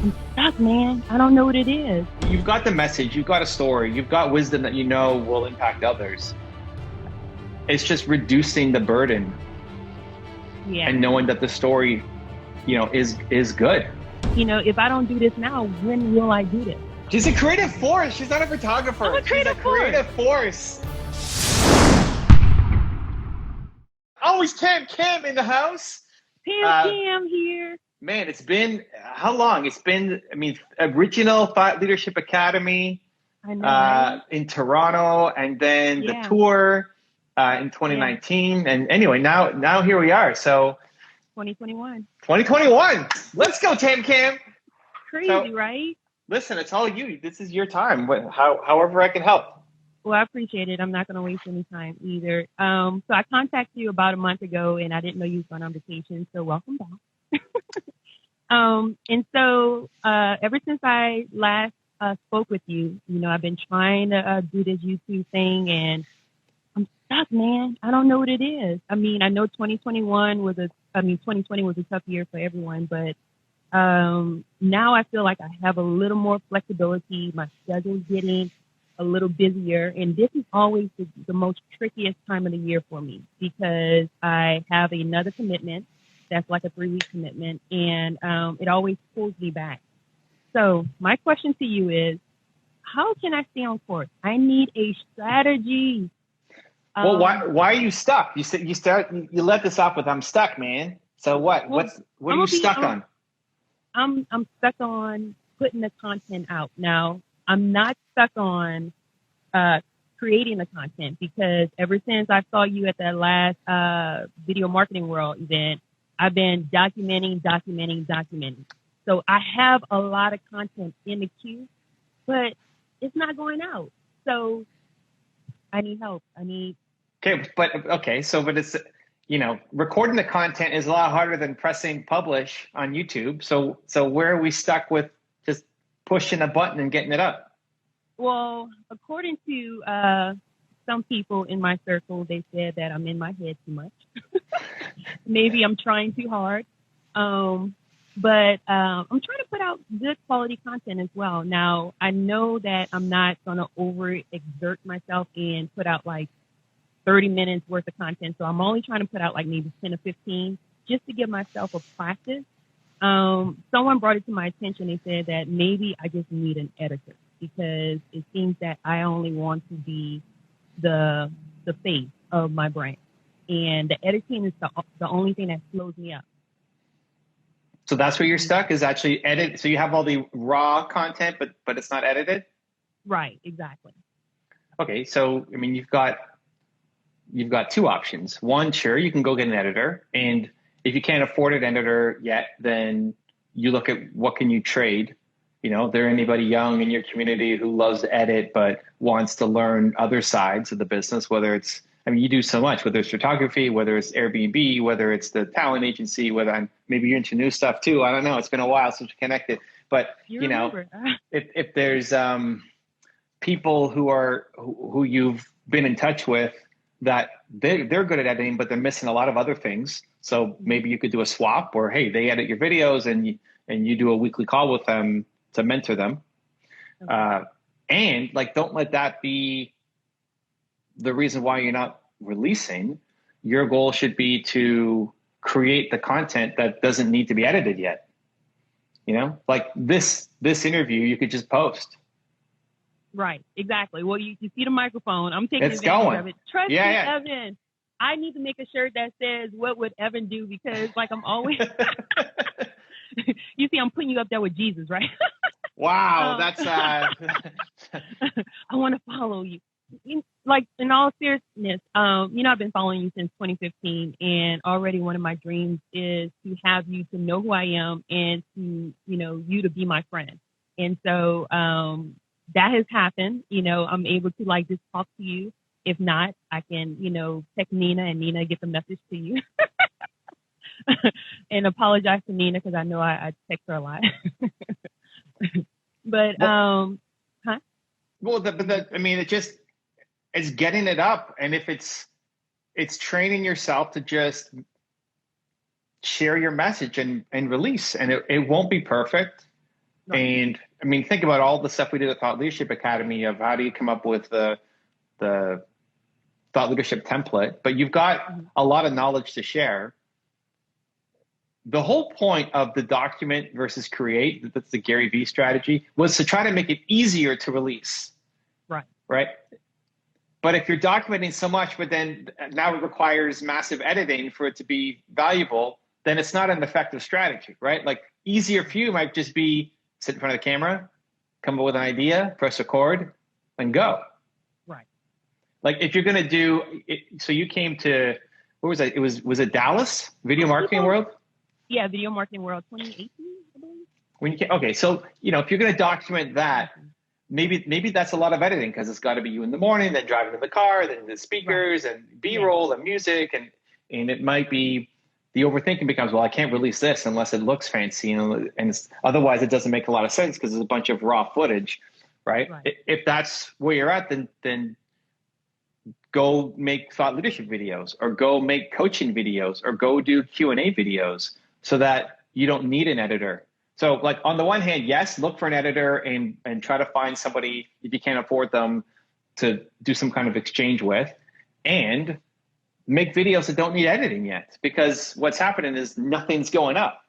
I'm stuck, man. I don't know what it is. You've got the message, you've got a story, you've got wisdom that you know will impact others. It's just reducing the burden Yeah. and knowing that the story, is good. If I don't do this now, when will I do this? She's a creative force. She's not a I'm photographer. a She's a creative force. creative force. Always Cam in the house. Pam Uh, Cam here. Man, it's been how long? It's been, original Thought Leadership Academy I know, right? in Toronto, and then the Yeah. tour in Yeah. 2019. And anyway, now here we are. So 2021. 2021. Let's go, Cam. So Crazy, right? listen, it's all you. This is your time. However I can help. Well, I appreciate it. I'm not going to waste any time either. So I contacted you about a month ago, and I didn't know you was going on vacation. So welcome back. And so ever since I last spoke with you, I've been trying to do this YouTube thing, and I'm stuck, man. I don't know what it is. I mean, I know 2020 was a tough year for everyone, but now I feel like I have a little more flexibility. My schedule's getting a little busier, and this is always the most trickiest time of the year for me because I have another commitment that's like a 3-week commitment, and it always pulls me back. So my question to you is, how can I stay on course? I need a strategy. Well, why are you stuck? You let this off with "I'm stuck, man." So what? Well, What are I'm you gonna be stuck on? I'm stuck on putting the content out. Now, I'm not stuck on creating the content because ever since I saw you at that last Video Marketing World event, I've been documenting. So I have a lot of content in the queue, but it's not going out. So I need help. But it's recording the content is a lot harder than pressing publish on YouTube. So where are we stuck with just pushing a button and getting it up? Well, according to some people in my circle, they said that I'm in my head too much. Maybe I'm trying too hard. But I'm trying to put out good quality content as well. Now, I know that I'm not going to overexert myself and put out like 30 minutes worth of content. So I'm only trying to put out like maybe 10 or 15 just to give myself a practice. Someone brought it to my attention. They said that maybe I just need an editor because it seems that I only want to be the face of my brand. And the editing is the only thing that slows me up. So that's where you're stuck, is actually edit. So you have all the raw content, but it's not edited. Right, exactly. Okay, so you've got two options. One, sure, you can go get an editor, and if you can't afford an editor yet, then you look at what can you trade. There anybody young in your community who loves to edit but wants to learn other sides of the business, whether it's, you do so much, whether it's photography, whether it's Airbnb, whether it's the talent agency, maybe you're into new stuff too. I don't know. It's been a while since we connected, but if there's people who you've been in touch with that they're good at editing, but they're missing a lot of other things. So maybe you could do a swap, or hey, they edit your videos and you do a weekly call with them to mentor them. Okay. And don't let that be the reason why you're not releasing. Your goal should be to create the content that doesn't need to be edited yet. Like this interview, you could just post. Right, exactly. Well, you see the microphone. I'm taking It's advantage going. of it. Trust me, Evan. I need to make a shirt that says, "What would Evan do?" Because I'm always, you see, I'm putting you up there with Jesus, right? Wow, that's I want to follow you. In all seriousness, I've been following you since 2015, and already one of my dreams is to have you to know who I am and to, you to be my friend. And so, that has happened. I'm able to just talk to you. If not, I can, text Nina and Nina get the message to you. And apologize to Nina because I know I text her a lot. But Well, it's getting it up, and if it's training yourself to just share your message and release, and it won't be perfect. Right. And I mean, think about all the stuff we did at Thought Leadership Academy of how do you come up with the thought leadership template, but you've got a lot of knowledge to share. The whole point of the document versus create, that's the Gary Vee strategy, was to try to make it easier to release. Right. Right. But if you're documenting so much, but then now it requires massive editing for it to be valuable, then it's not an effective strategy, right? Like easier for you might just be sit in front of the camera, come up with an idea, press record, and go. Right. Like if you're going to do it, so you came to, what was that? Was it Dallas Video Marketing World? Yeah, Video Marketing World 2018, I believe. When you came, okay, so if you're going to document that, maybe that's a lot of editing because it's got to be you in the morning, then driving in the car, then the speakers and B-roll and music, and it might be the overthinking becomes, well, I can't release this unless it looks fancy, and otherwise it doesn't make a lot of sense because there's a bunch of raw footage, right? If that's where you're at, then go make thought leadership videos, or go make coaching videos, or go do Q&A videos so that you don't need an editor. So like on the one hand, yes, look for an editor and try to find somebody, if you can't afford them, to do some kind of exchange with, and make videos that don't need editing yet, because what's happening is nothing's going up,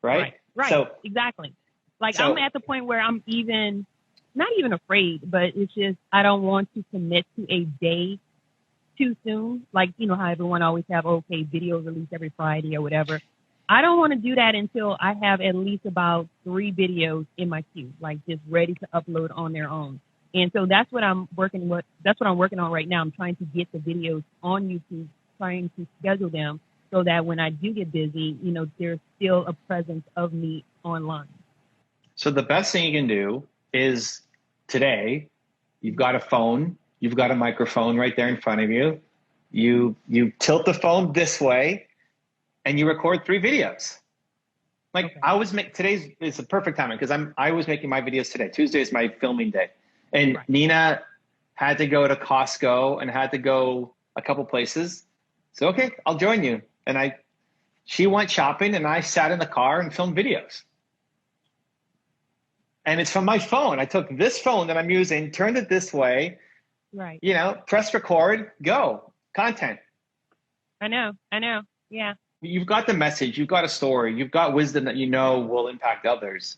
right? Right. So, exactly. Like I'm at the point where I'm not even afraid, but it's just, I don't want to commit to a day too soon. Like, how everyone always have, okay, videos released every Friday or whatever. I don't want to do that until I have at least about 3 videos in my queue, like just ready to upload on their own. And so that's what I'm working with. That's what I'm working on right now. I'm trying to get the videos on YouTube, trying to schedule them so that when I do get busy, there's still a presence of me online. So the best thing you can do is today, you've got a phone, you've got a microphone right there in front of you. You tilt the phone this way, and you record 3 videos. Like okay. Today's is a perfect timing because I was making my videos today. Tuesday is my filming day. And Nina had to go to Costco and had to go a couple places. So, okay, I'll join you. And she went shopping and I sat in the car and filmed videos. And it's from my phone. I took this phone that I'm using, turned it this way, press record, go, content. I know. Yeah. You've got the message, you've got a story, you've got wisdom that will impact others.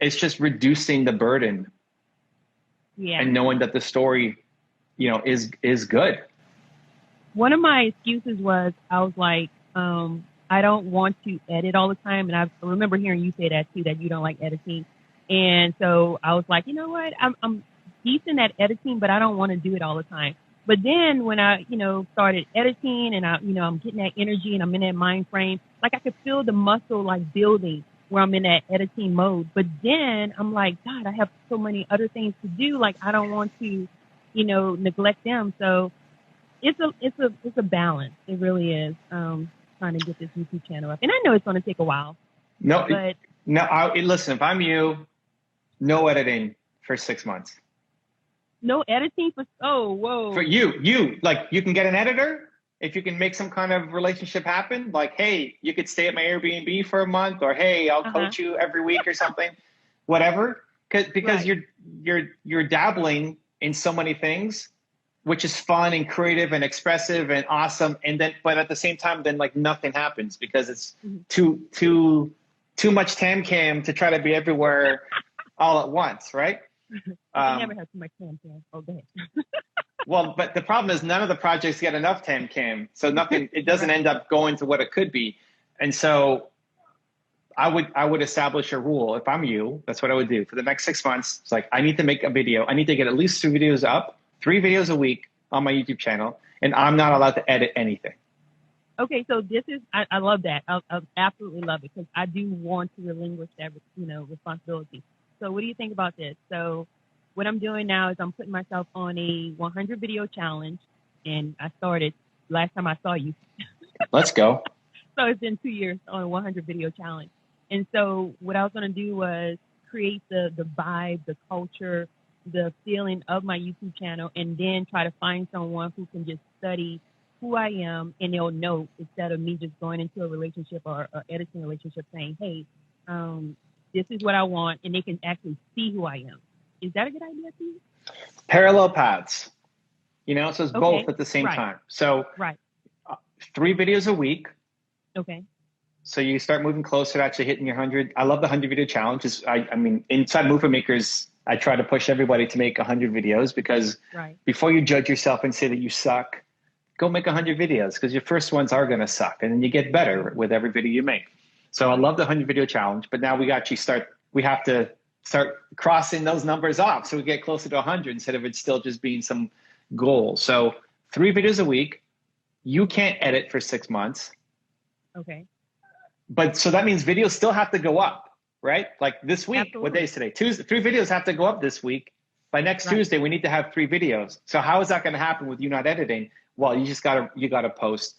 It's just reducing the burden. Yeah. And knowing that the story, is good. One of my excuses was I was like, I don't want to edit all the time. And I remember hearing you say that too, that you don't like editing. And so I was like, you know what? I'm decent at editing, but I don't want to do it all the time. But then when I, started editing and I'm getting that energy and I'm in that mind frame, like I could feel the muscle like building where I'm in that editing mode. But then I'm like, God, I have so many other things to do. Like I don't want to, neglect them. So it's a balance. It really is. Trying to get this YouTube channel up. And I know it's going to take a while. Listen, if I'm you, no editing for 6 months. No editing for you like you can get an editor if you can make some kind of relationship happen. Like, hey, you could stay at my Airbnb for a month, or hey, I'll coach you every week or something, whatever. Because you're dabbling in so many things, which is fun and creative and expressive and awesome. And then, but at the same time, then like nothing happens because it's too much tam-cam to try to be everywhere all at once, right? I never had too much tam-cam. Oh, go ahead. Well, but the problem is none of the projects get enough tam-cam, so nothing. It doesn't end up going to what it could be. And so, I would establish a rule. If I'm you, that's what I would do for the next 6 months. It's like I need to make a video. I need to get at least 2 videos up, 3 videos a week on my YouTube channel, and I'm not allowed to edit anything. Okay, so this is I love that. I absolutely love it because I do want to relinquish that responsibility. So what do you think about this? So what I'm doing now is I'm putting myself on a 100 video challenge, and I started last time I saw you. Let's go. So it's been 2 years on a 100 video challenge. And so what I was going to do was create the vibe, the culture, the feeling of my YouTube channel, and then try to find someone who can just study who I am, and they'll know instead of me just going into a relationship or editing relationship saying, hey, this is what I want, and they can actually see who I am. Is that a good idea to you? Parallel paths, so it's Okay. both at the same Right. time. So Right. 3 videos a week. Okay. So you start moving closer to actually hitting your 100. I love the 100 video challenge. I mean, inside Movement Makers, I try to push everybody to make 100 videos because before you judge yourself and say that you suck, go make 100 videos because your first ones are going to suck. And then you get better with every video you make. So I love the 100 video challenge, but now we have to start crossing those numbers off so we get closer to 100 instead of it still just being some goal. So 3 videos a week. You can't edit for 6 months. Okay. But so that means videos still have to go up, right? Like this week, Absolutely. What day is today? Tuesday. 3 videos have to go up this week. By next Tuesday, we need to have 3 videos. So how is that going to happen with you not editing? Well, you gotta post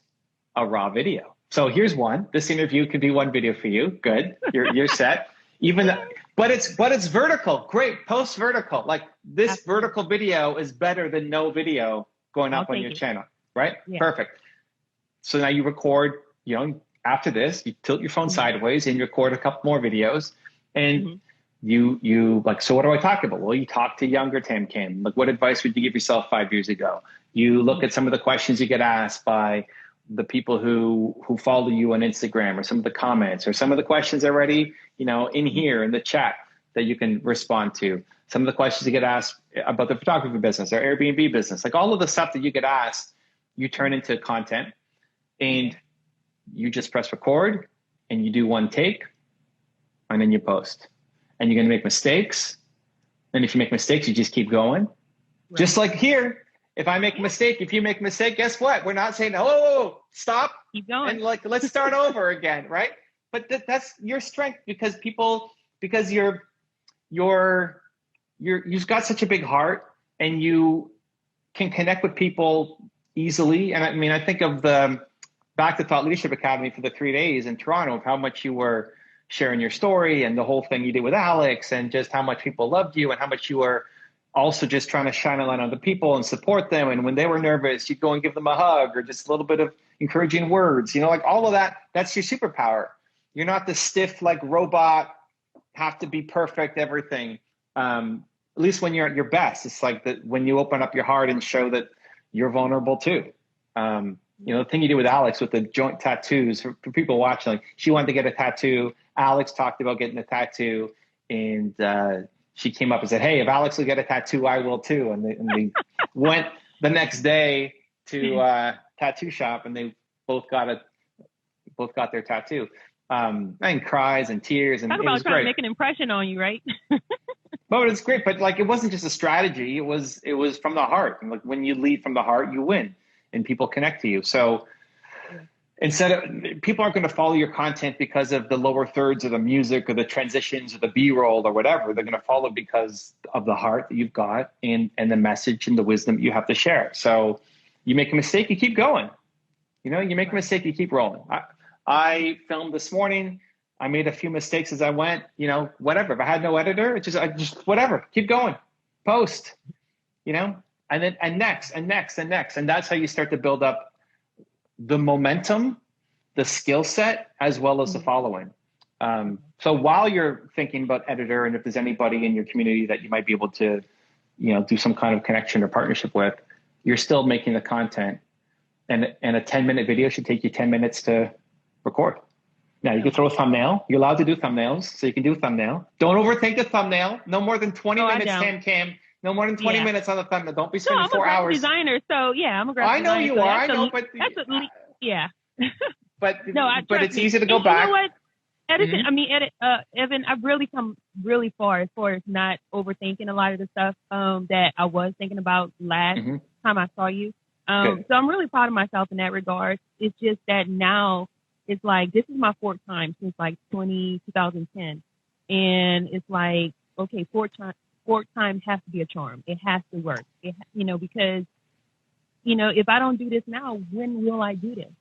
a raw video. So here's one. This interview could be 1 video for you. Good. You're set. But it's vertical. Great. Post vertical. Like this Absolutely. vertical video is better than no video going up on your channel, right? Yeah. Perfect. So now you record, after this, you tilt your phone sideways and you record a couple more videos. And you like, so what do I talk about? Well, you talk to younger Tam Kim. Like, what advice would you give yourself 5 years ago? You look at some of the questions you get asked by the people who follow you on Instagram, or some of the comments, or some of the questions already, in here in the chat that you can respond to. Some of the questions you get asked about the photography business or Airbnb business, like all of the stuff that you get asked, you turn into content, and you just press record and you do 1 take and then you post. And you're going to make mistakes. And if you make mistakes, you just keep going. Right. Just like here, if I make a mistake, if you make a mistake, guess what? We're not saying, oh, stop. Keep going. And like, let's start over again, right? But that's your strength because you've got such a big heart and you can connect with people easily. And I mean, I think of the Back to Thought Leadership Academy for the 3 days in Toronto, of how much you were sharing your story and the whole thing you did with Alex, and just how much people loved you and how much you were also just trying to shine a light on the people and support them. And when they were nervous, you'd go and give them a hug or just a little bit of encouraging words, like all of that. That's your superpower. You're not the stiff, like robot, have to be perfect, everything. At least when you're at your best, it's like that when you open up your heart and show that you're vulnerable too. The thing you did with Alex with the joint tattoos, for people watching, like she wanted to get a tattoo. Alex talked about getting a tattoo, and she came up and said, hey, if Alex will get a tattoo, I will too. And they went the next day to a tattoo shop, and they both got their tattoo. And cries and tears, and talk about trying to make an impression on you, right? But it's great. But like, it wasn't just a strategy. It was from the heart. And like, when you lead from the heart, you win, and people connect to you. So people aren't going to follow your content because of the lower thirds or the music or the transitions or the B-roll or whatever. They're going to follow because of the heart that you've got and the message and the wisdom you have to share. So you make a mistake, you keep going. You make a mistake, you keep rolling. I filmed this morning. I made a few mistakes as I went, whatever. If I had no editor, I just whatever, keep going, post, and next. And that's how you start to build up the momentum, the skill set, as well as the following. So while you're thinking about editor, and if there's anybody in your community that you might be able to, do some kind of connection or partnership with, you're still making the content. And a 10-minute video should take you 10 minutes to record. Now you can throw a thumbnail. You're allowed to do thumbnails, so you can do a thumbnail. Don't overthink the thumbnail. No more than 20 minutes, Tam. No more than 20 minutes on the thumbnail. Don't be spending 4 hours. I'm a graphic designer, so yeah, I'm a graphic designer. I know you are. I know, but yeah. But it's easy to go back. You know what? Edison, Evan, I've really come really far as not overthinking a lot of the stuff that I was thinking about last time I saw you. So I'm really proud of myself in that regard. It's just that now it's like, this is my 4th time since like 2010. And it's like, okay, 4th time has to be a charm. It has to work. Because, if I don't do this now, when will I do this?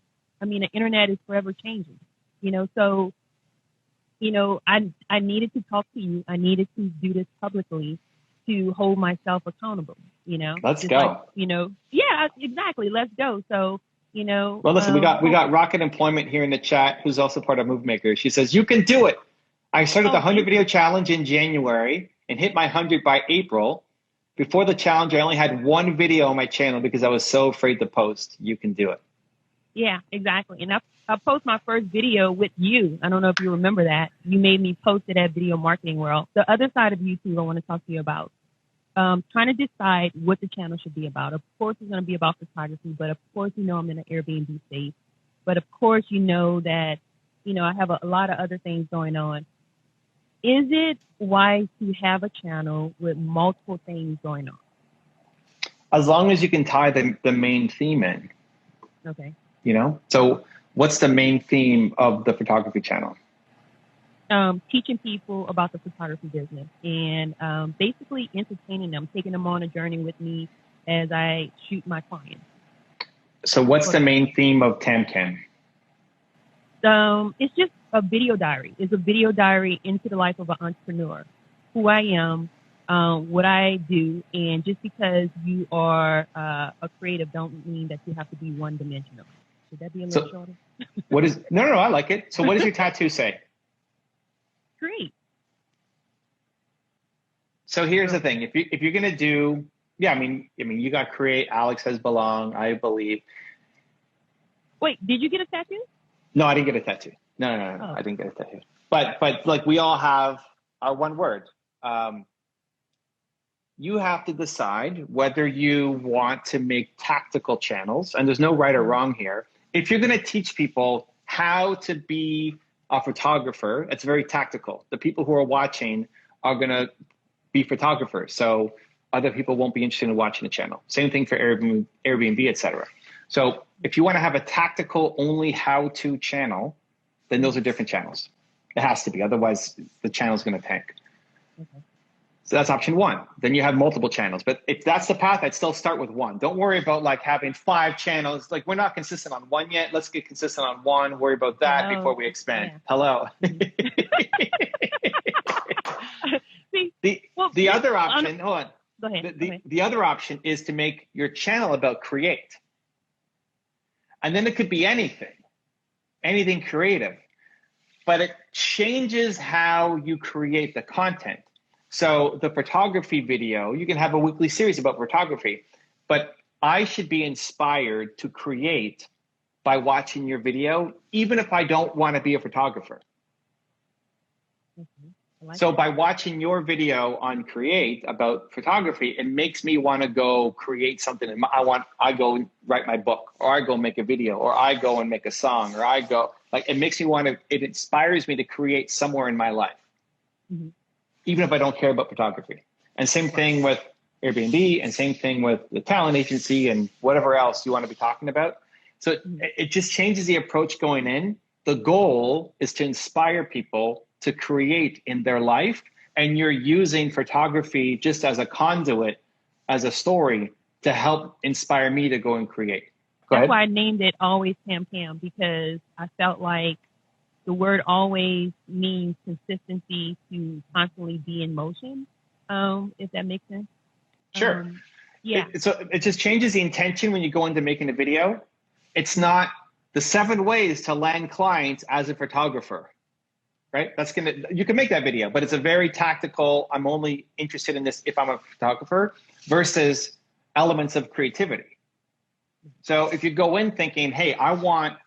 I mean, the internet is forever changing, so, I needed to talk to you. I needed to do this publicly to hold myself accountable, Let's go. Yeah, exactly. Let's go. So, well, listen, we got Rocket Employment here in the chat, who's also part of Move Maker. She says, you can do it. I started the Oh, 100 video challenge in January and hit my 100 by April. Before the challenge, I only had one video on my channel because I was so afraid to post. You can do it. yeah, exactly. And I post my first video with you. I don't know if you remember that. You made me post it at Video Marketing World. The other side of YouTube I want to talk to you about. Trying to decide what the channel should be about. Of course, it's going to be about photography, but of course, I'm in an Airbnb space. But of course, that, I have a lot of other things going on. Is it wise to have a channel with multiple things going on? As long as you can tie the main theme in. Okay. So what's the main theme of the photography channel? Teaching people about the photography business and basically entertaining them, taking them on a journey with me as I shoot my clients. So what's the main theme of TamCam? It's just a video diary. It's a video diary into the life of an entrepreneur, who I am, what I do, and just because you are a creative don't mean that you have to be one-dimensional. Should that be a little shorter? No, I like it. So what does your tattoo say? Great. So here's the thing: if you're gonna do, I mean, you got create. Alex has belong, I believe. Wait, did you get a tattoo? No, I didn't get a tattoo. No, Oh. I didn't get a tattoo. But like we all have our one word. You have to decide whether you want to make tactical channels, and there's no right or wrong here. If you're gonna teach people how to be a photographer, it's very tactical. The people who are watching are going to be photographers. So other people won't be interested in watching the channel. Same thing for Airbnb, et cetera. So if you want to have a tactical only how-to channel, then those are different channels. It has to be. Otherwise, the channel is going to tank. Okay. So that's option one. Then you have multiple channels. But if that's the path, I'd still start with one. Don't worry about like having 5 channels. Like we're not consistent on one yet. Let's get consistent on one. Worry about that before we expand. Yeah. Hello. The other option, hold on. Go ahead. The other option is to make your channel about create. And then it could be anything creative. But it changes how you create the content. So the photography video, you can have a weekly series about photography, but I should be inspired to create by watching your video, even if I don't want to be a photographer. So by watching your video on Create about photography, it makes me want to go create something. I go write my book, or I go make a video, or I go and make a song, or I go, like, it inspires me to create somewhere in my life. Mm-hmm. Even if I don't care about photography. And same thing with Airbnb, and same thing with the talent agency and whatever else you want to be talking about. So it just changes the approach going in. The goal is to inspire people to create in their life. And you're using photography just as a conduit, as a story to help inspire me to go and create. That's why I named it Always Cam Cam, because I felt like the word always means consistency, to constantly be in motion, if that makes sense. Sure. Yeah. So it just changes the intention when you go into making a video. It's not the 7 ways to land clients as a photographer, right? You can make that video, but it's a very tactical, I'm only interested in this if I'm a photographer, versus elements of creativity. So if you go in thinking, hey, I want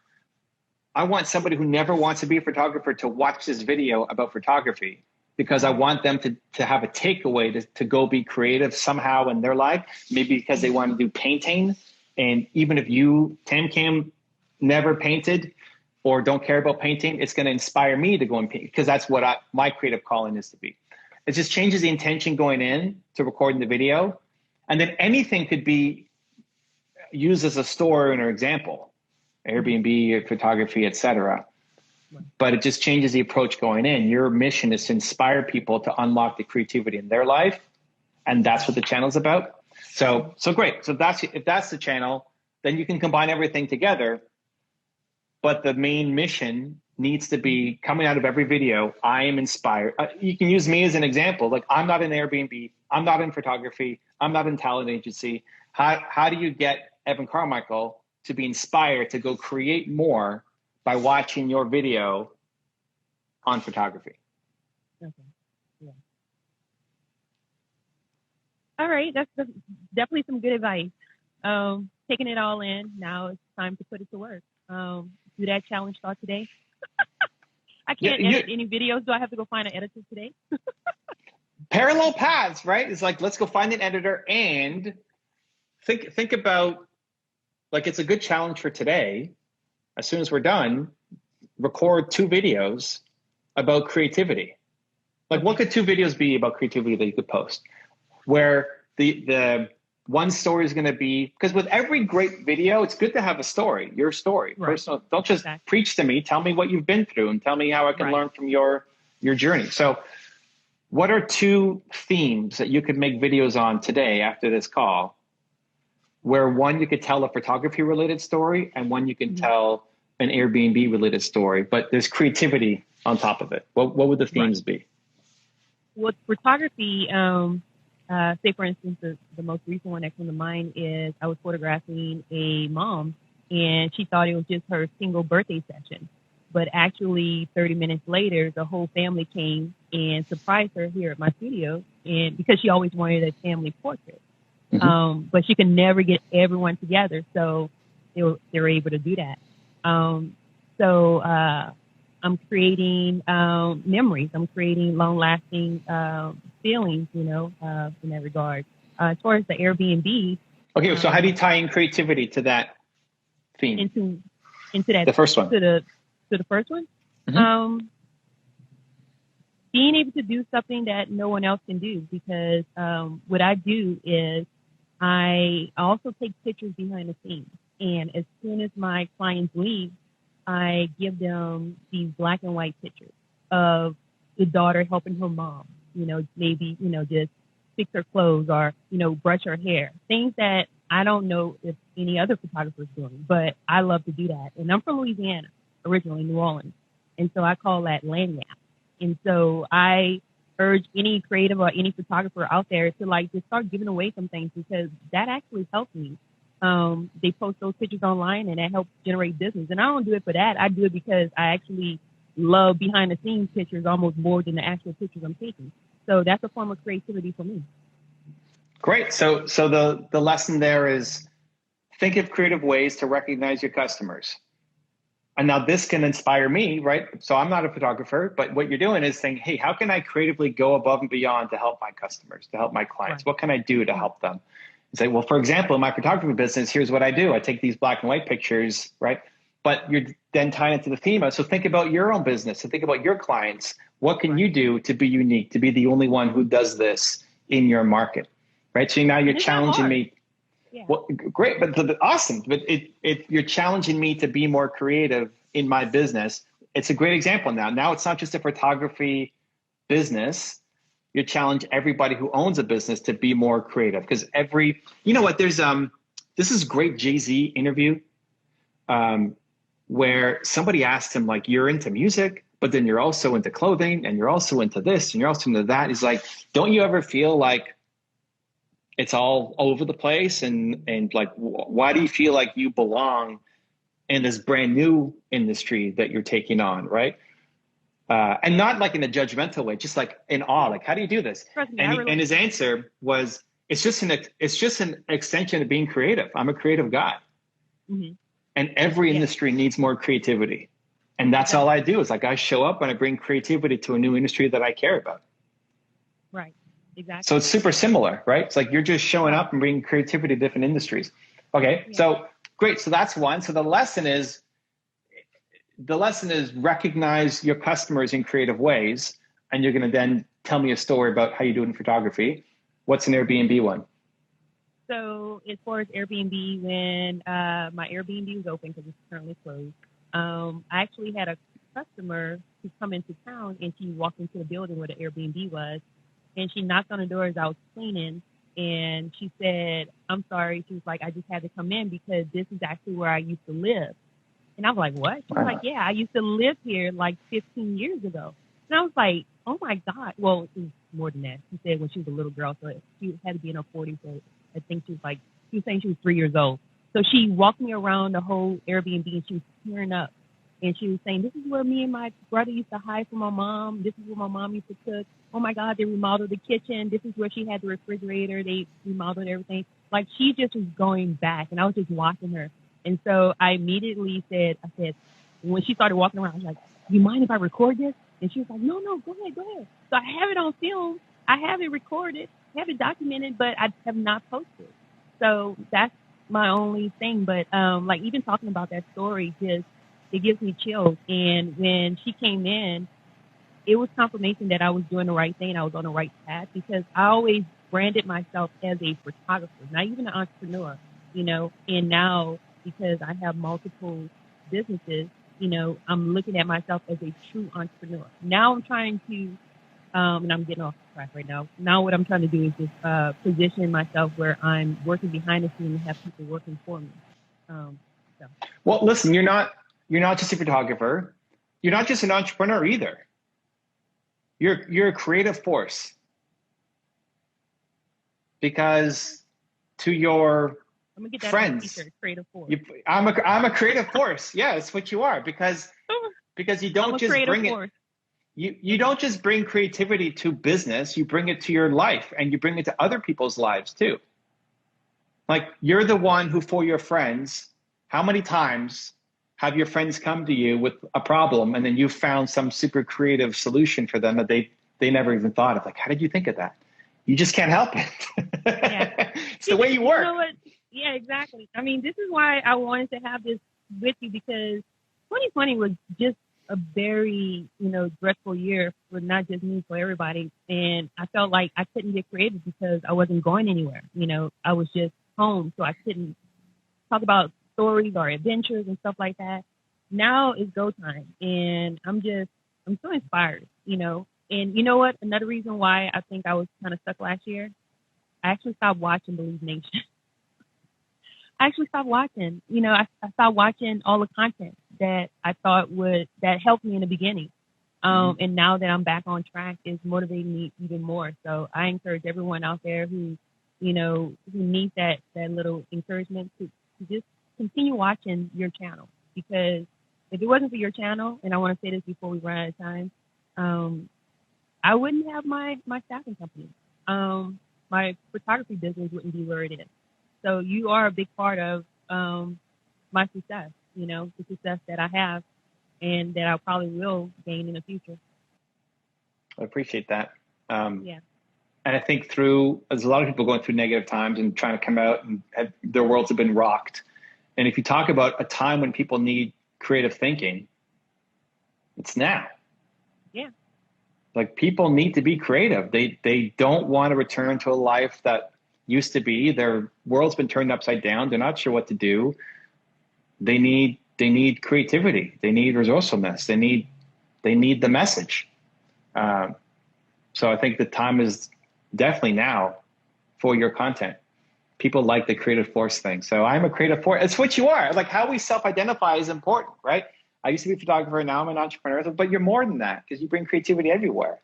somebody who never wants to be a photographer to watch this video about photography, because I want them to have a takeaway to go be creative somehow in their life, maybe because they want to do painting. And even if you, TamCam, never painted or don't care about painting, it's going to inspire me to go and paint, because that's what my creative calling is to be. It just changes the intention going in to recording the video. And then anything could be used as a story or example. Airbnb, photography, etc. But it just changes the approach going in. Your mission is to inspire people to unlock the creativity in their life, and that's what the channel is about. So great. So if that's the channel, then you can combine everything together. But the main mission needs to be coming out of every video. I am inspired. You can use me as an example. Like, I'm not in Airbnb. I'm not in photography. I'm not in talent agency. How do you get Evan Carmichael to be inspired to go create more by watching your video on photography? Okay. Yeah. All right. That's definitely some good advice. Taking it all in. Now it's time to put it to work. Do that challenge start today. I Yeah, can't edit any videos. Do I have to go find an editor today? parallel paths, right? It's like, let's go find an editor and think about, like, it's a good challenge for today. As soon as we're done, record 2 videos about creativity. Like, Okay. what could 2 videos be about creativity that you could post? Where the one story is going to be, because with every great video, it's good to have a story, your story, Right. personal. Don't just Exactly. preach to me. Tell me what you've been through and tell me how I can Right. learn from your journey. So what are 2 themes that you could make videos on today after this call, where one you could tell a photography related story and one you can tell an Airbnb related story, but there's creativity on top of it? What would the themes be? With photography, say for instance, the most recent one that came to mind is I was photographing a mom, and she thought it was just her single birthday session, but actually 30 minutes later, the whole family came and surprised her here at my studio, and because she always wanted a family portrait, but she could never get everyone together, so they were able to do that. So I'm creating memories. I'm creating long-lasting feelings, in that regard. As far as the Airbnb, Okay, so how do you tie in creativity to that theme? into that, the first one. to the first one. Being able to do something that no one else can do, because what I do is I also take pictures behind the scenes, and as soon as my clients leave, I give them these black and white pictures of the daughter helping her mom, maybe, just fix her clothes or, brush her hair. Things that I don't know if any other photographer is doing, but I love to do that. And I'm from Louisiana, originally New Orleans. And so I call that lanyard. And so I urge any creative or any photographer out there to just start giving away some things, because that actually helps me. They post those pictures online and that helps generate business. And I don't do it for that. I do it because I actually love behind the scenes pictures almost more than the actual pictures I'm taking. So that's a form of creativity for me. Great. So the lesson there is, think of creative ways to recognize your customers. And now this can inspire me, right? So I'm not a photographer, but what you're doing is saying, hey, how can I creatively go above and beyond to help my customers, to help my clients? Right. What can I do to help them? Say, well, for example, in my photography business, here's what I do. I take these black and white pictures, right? But you're then tying it to the theme. So think about your own business and think about your clients. What can you do to be unique, to be the only one who does this in your market, right? So now you're challenging me. Yeah. Well, great, but awesome. But you're challenging me to be more creative in my business. It's a great example now. Now it's not just a photography business. You challenge everybody who owns a business to be more creative, because there's this is great Jay-Z interview where somebody asked him, like, you're into music, but then you're also into clothing and you're also into this and you're also into that. He's like, don't you ever feel like it's all over the place? And like, why do you feel like you belong in this brand new industry that you're taking on, right? And not like in a judgmental way, just like in awe, like, how do you do this? And his answer was, it's just an extension of being creative. I'm a creative guy. And every industry needs more creativity. And that's all I do, is like, I show up and I bring creativity to a new industry that I care about. Right. Exactly. So it's super similar, right? It's like you're just showing up and bringing creativity to different industries. Okay. So great. So that's one. So the lesson is recognize your customers in creative ways. And you're going to then tell me a story about how you do it in photography. What's an Airbnb one? So as far as Airbnb, when my Airbnb was open, because it's currently closed, I actually had a customer who come into town, and she walked into the building where the Airbnb was, and she knocked on the door as I was cleaning, and she said, I'm sorry. She was like, I just had to come in because this is actually where I used to live. And I was like, what? She was like, yeah, I used to live here like 15 years ago. And I was like, oh my God. Well, it was more than that. She said when she was a little girl, so she had to be in her 40s. So I think she was saying she was 3 years old. So she walked me around the whole Airbnb, and she was tearing up. And she was saying, this is where me and my brother used to hide from my mom. This is where my mom used to cook. Oh my God, they remodeled the kitchen. This is where she had the refrigerator. They remodeled everything. Like, she just was going back, and I was just watching her. And so I immediately said, when she started walking around, I was like, you mind if I record this? And she was like, no, go ahead. So I have it on film. I have it recorded, I have it documented, but I have not posted. So that's my only thing. But like, even talking about that story, just, it gives me chills. And when she came in, it was confirmation that I was doing the right thing. I was on the right path, because I always branded myself as a photographer, not even an entrepreneur, and now, because I have multiple businesses, I'm looking at myself as a true entrepreneur. Now I'm trying to, and I'm getting off track right now. Now what I'm trying to do is just position myself where I'm working behind the scenes and have people working for me. So. Well, listen, you're not just a photographer. You're not just an entrepreneur either. You're a creative force. Because to your I'm gonna get that friends, t-shirt, creative force. I'm a creative force. Yeah, it's what you are, because you don't just bring it. You don't just bring creativity to business. You bring it to your life, and you bring it to other people's lives too. Like, you're the one who, for your friends, how many times have your friends come to you with a problem, and then you found some super creative solution for them that they never even thought of? Like, how did you think of that? You just can't help it. Yeah. It's the way you work. You know what? Yeah, exactly. I mean, this is why I wanted to have this with you, because 2020 was just a very, dreadful year for not just me, for everybody. And I felt like I couldn't get creative because I wasn't going anywhere. I was just home, so I couldn't talk about stories or adventures and stuff like that. Now is go time, and I'm so inspired, And you know what? Another reason why I think I was kind of stuck last year, I actually stopped watching Believe Nation. I actually stopped watching. I stopped watching all the content that I thought that helped me in the beginning. And now that I'm back on track, it's motivating me even more. So I encourage everyone out there who needs that little encouragement to just continue watching your channel. Because if it wasn't for your channel, and I want to say this before we run out of time, I wouldn't have my staffing company. My photography business wouldn't be where it is. So you are a big part of my success, the success that I have and that I probably will gain in the future. I appreciate that. Yeah. And I think there's a lot of people going through negative times and trying to come out, and their worlds have been rocked. And if you talk about a time when people need creative thinking, it's now. Yeah. Like, people need to be creative. They don't want to return to a life that used to be. Their world's been turned upside down. They're not sure what to do. They need creativity. They need resourcefulness. They need the message. So I think the time is definitely now for your content. People like the creative force thing. So I'm a creative force. It's what you are. Like, how we self-identify is important, right? I used to be a photographer. Now I'm an entrepreneur. But you're more than that, because you bring creativity everywhere.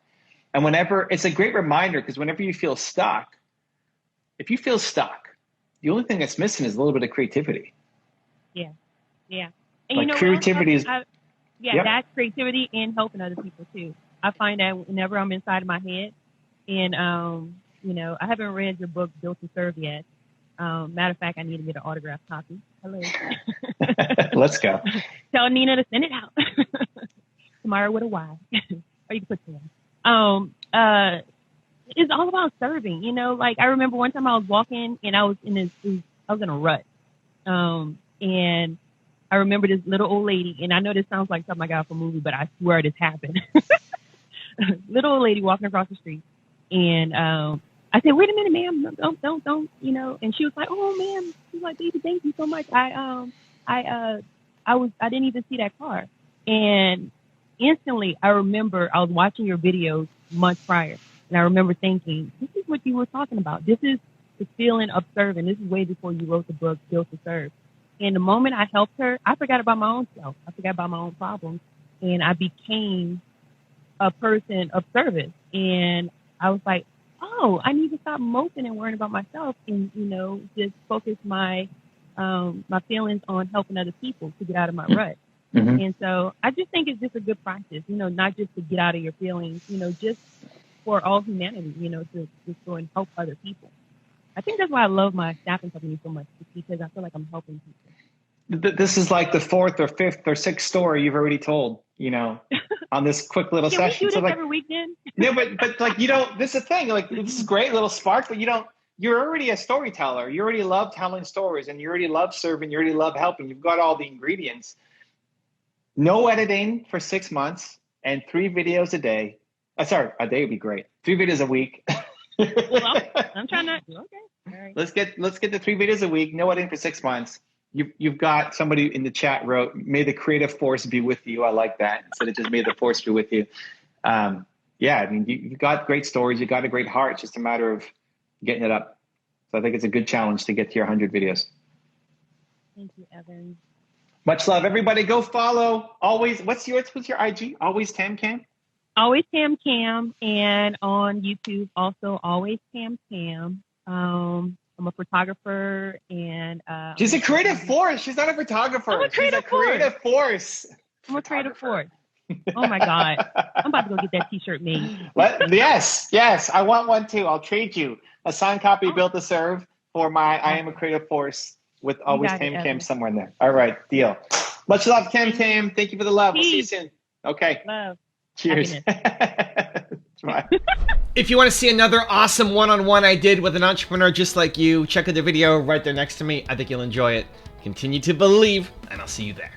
And it's a great reminder, because whenever you feel stuck, if you feel stuck, the only thing that's missing is a little bit of creativity. Yeah. Yeah. And like, creativity is. Yeah, that's creativity and helping other people too. I find that whenever I'm inside of my head, and I haven't read your book Built to Serve yet. Matter of fact, I need to get an autographed copy. Hello. Let's go. Tell Nina to send it out. Tomorrow with a Y. Or you can put it. It's all about serving. Like, I remember one time I was walking and I was in a rut. And I remember this little old lady, and I know this sounds like something I got from a movie, but I swear this happened. Little old lady walking across the street, and I said, "Wait a minute, ma'am, don't," And she was like, "Oh, ma'am," she's like, "Baby, thank you so much. I didn't even see that car." And instantly, I remember I was watching your videos months prior, and I remember thinking, "This is what you were talking about. This is the feeling of serving. This is way before you wrote the book Built to Serve." And the moment I helped her, I forgot about my own self. I forgot about my own problems. And I became a person of service. And I was like, oh, I need to stop moping and worrying about myself and, just focus my feelings on helping other people to get out of my rut. Mm-hmm. And so I just think it's just a good practice, not just to get out of your feelings, just for all humanity, to go and help other people. I think that's why I love my staffing company so much, because I feel like I'm helping people. This is like the fourth or fifth or sixth story you've already told, on this quick little Can session. we do this So like, every weekend? no, but like, this is the thing. Like, this is great little spark, but you're already a storyteller. You already love telling stories, and you already love serving. You already love helping. You've got all the ingredients. No editing for 6 months and 3 videos a day. Sorry, a day would be great. 3 videos a week. Well, I'm trying to. Okay. All right. Let's get the 3 videos a week. No editing for 6 months. You've got somebody in the chat wrote, "May the creative force be with you." I like that, instead of just "May the force be with you." Yeah, I mean, you've got great stories. You've got a great heart. It's just a matter of getting it up. So I think it's a good challenge to get to your 100 videos. Thank you, Evan. Much love, everybody. Go follow. Always. What's your IG? Always Tam Cam. Always Tam Cam, and on YouTube also Always Tam Cam. I'm a photographer, and She's a creative force. She's not a photographer. I'm a creative force. I'm a creative force. Oh my God. I'm about to go get that t-shirt made. Yes. I want one too. I'll trade you a signed copy built to serve for my I am a creative force with Always Tam Cam somewhere in there. All right, deal. Much love, Tam Tam. Thank you for the love. We'll see you soon. Okay. Love. Cheers. Bye. If you want to see another awesome one-on-one I did with an entrepreneur just like you, check out the video right there next to me. I think you'll enjoy it. Continue to believe, and I'll see you there.